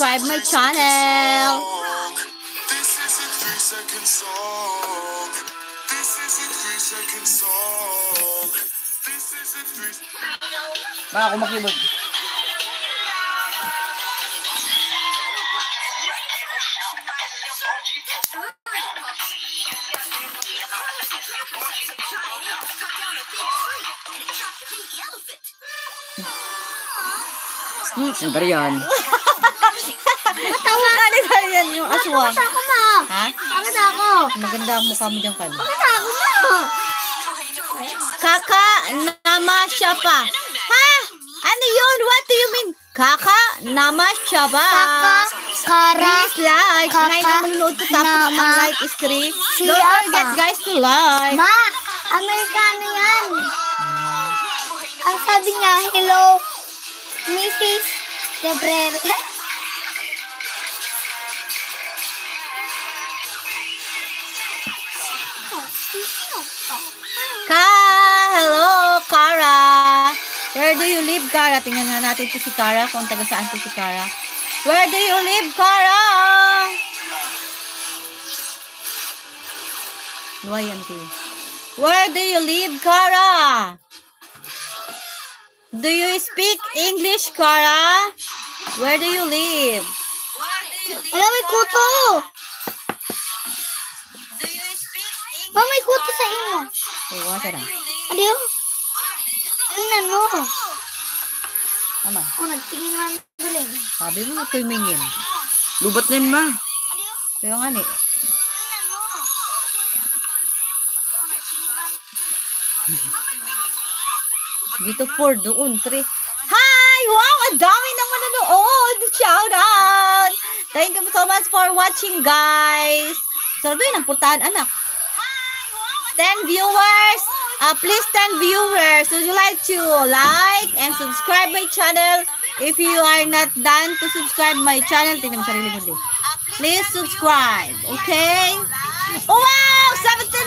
subscribe my channel. This is a 3-second song. This is a 3-second song. This is a 3-second. Baka kumakibod. Ano ba yan? Tawa ka nila yan yung aswang. Bakit ako mo? Ha? Bakit ako? Maganda ang mukha mo dyan, Kal. Bakit ako mo? Kaka nama siya pa. Ha? Ano yun? What do you mean? Kaka nama siya pa. Kaka, kara, Please like. Kaka, Kaya na manood to tapos ang nama, like is free. siya Don't forget pa. guys to like. Ma, Amerikano yan. Ang sabi niya, hello, Mrs. Gabriel. Hello, Kara. Where do you live, Kara? Tingnan nga natin to si Kara, kung taga saan to si Kara. Where do you live, Kara? Where do you live, Kara? Do you speak English, Kara? Where do you live? Wala, may kuto. Ma, may kuto sa inyo. Eh, wasa na. Ano yun? Tingnan mo. Tama. Oh, nagtingin nga galing. Sabi mo, tumingin. Lubat na yun, ma. Kaya nga ni. Dito 4, doon 3. Hi! Wow! Ang dami nang manonood! Shout out! Thank you so much for watching, guys! Sabi ng putahan, anak. 10 viewers! Please 10 viewers, would you like to like and subscribe my channel? If you are not done to subscribe my channel, tingnan mo sarili mo din. Please subscribe, okay? Oh, wow!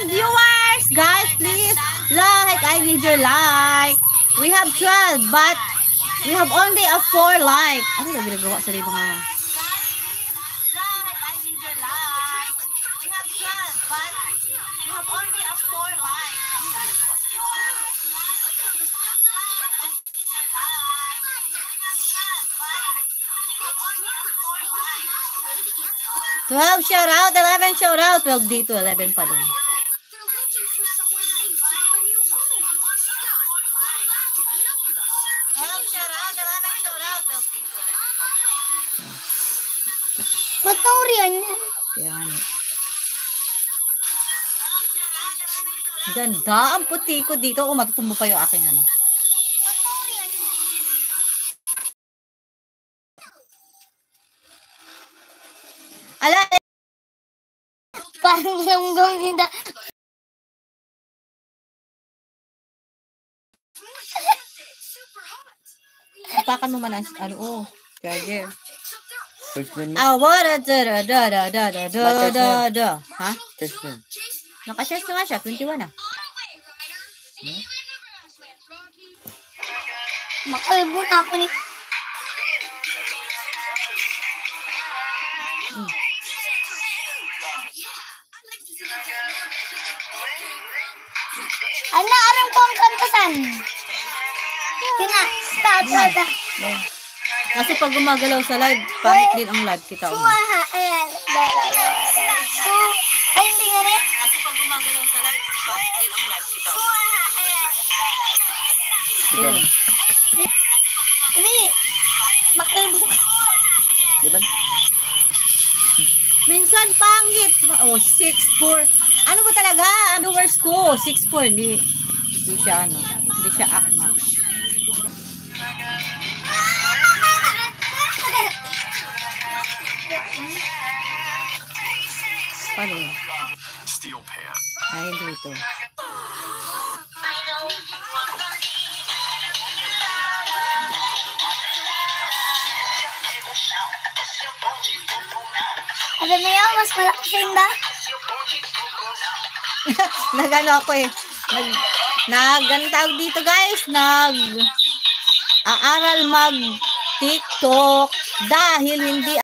17 viewers! Guys, please like. I need your like. We have 12, but we have only a 4 like. Ano yung ginagawa sa mga... Twelve shout out, 11 shout out, 12 dito, 11 pa din. Ba't ang riyan yan? Yan. Ganda, ang puti ko dito. Kung matutumbo pa yung aking ano. Ala, Parang yung gawin. ipakan mo man ang ano, oh. Charger. First one, ma. Ah, wala, da. Ha? First one. Naka-charge na nga siya, 21 na. Makalbo na ako ni... Ano, aram ko ang kantasan. Kina, stop. Kasi pag gumagalaw sa live, pangit din ang live kita. Kumaha, ayan. Ay, hindi nga rin. Kasi pag gumagalaw sa live, pangit din ang live kita. Kumaha, ayan. Hindi. Makalbo. Diba? Minsan pangit. Oh, 6'4". Ano ba talaga? Ang viewers ko, 6'4". Hindi siya ano. Hindi siya akma. Paano yun? Steel pan. Ay, hindi ito. Alam mo yun, mas malaki sa inda. Nagano ako eh. Anong tawag dito guys? Aaral mag TikTok dahil hindi